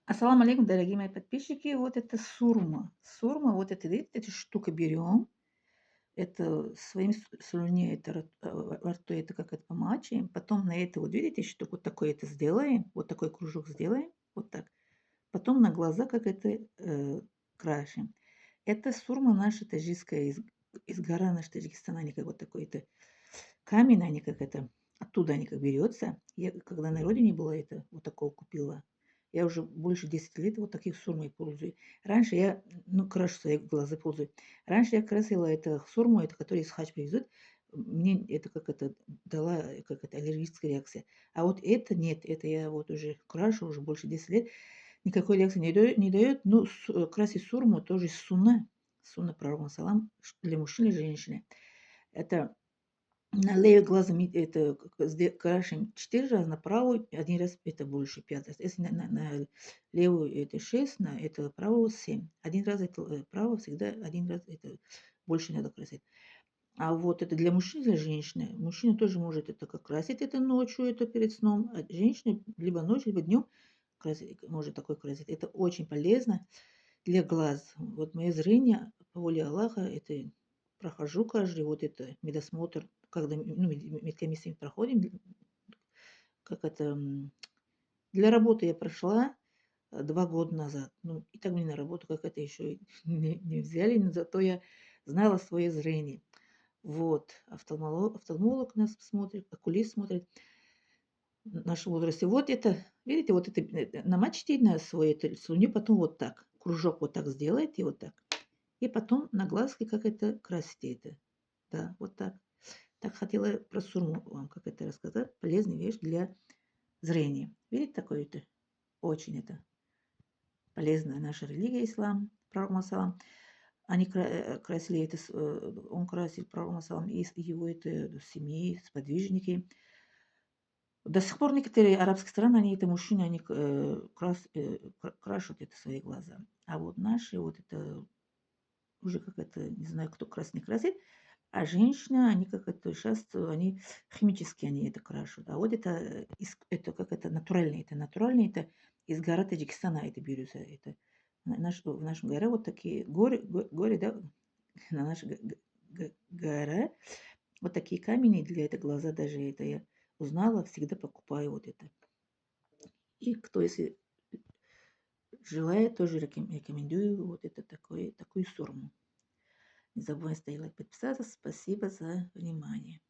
Ассаламу алейкум, дорогие мои подписчики. Вот это сурма. Сурма, вот это, видите, эта штука берем. Это своим слюне, это во рту, это как это помачиваем. Потом на это, вот видите, штуку вот такой это сделаем. Вот такой кружок сделаем. Вот так. Потом на глаза как это крашим. Это сурма наша таджикская из гора наша Таджикистана. Они как вот такой это камень, они как это, оттуда они как берется. Я когда на родине была, это вот такого купила. Я уже больше 10 лет вот таких сурмой пользуюсь. Раньше я, ну, крашу свои глаза пользую. Раньше я красила это сурму, это который из хач привезут. Мне это как это дала, как это аллергическая реакция. А вот это нет, это я вот уже крашу уже больше 10 лет. Никакой реакции не дает. Ну, красить сурму тоже сунна. Сунна пророка салам для мужчин и женщины. Это на левый глаз это крашим 4 раза, на правую 1 раз, это больше 5 раз. Если на левую это 6, на это правую 7. 1 раз это право, всегда 1 раз это больше надо красить. А вот это для мужчин, для женщины. Мужчина тоже может это как красить, это ночью, это перед сном. А женщина либо ночью, либо днем может такой красить. Это очень полезно для глаз. Вот мое зрение, по воле Аллаха, это прохожу каждый вот это медосмотр, когда ну, медкомиссию проходим, как это, для работы я прошла 2 года назад. Ну, и так мне на работу, как это еще не взяли, но зато я знала свое зрение. Вот, офтальмолог нас смотрит, окулист смотрит в нашем возрасте. Вот это, видите, вот это намочите на свой это слюню, потом вот так, кружок вот так сделаете, вот так. И потом на глазки, как это, красите это. Да, вот так. Так хотела про сурму вам, как это рассказать. Полезная вещь для зрения. Видите, такое это? Очень это полезная наша религия, ислам, пророк Масалам. Они красили это, он красил пророк Масалам и его это семьи, сподвижники. До сих пор некоторые арабские страны, они это мужчины, они крашут это свои глаза. А вот наши, вот это уже как это, не знаю, кто красит, не красит. А женщины, они как это сейчас, они химически они это крашут. А вот это, это как это натуральное, это из гора Таджикистана это берется. Это в нашем горе вот такие горы, да, на нашей гора вот такие камни для это глаза даже это я узнала, всегда покупаю вот это. И кто, если желает, тоже рекомендую вот это такую сурму. Не забывай ставить лайк, подписаться. Спасибо за внимание.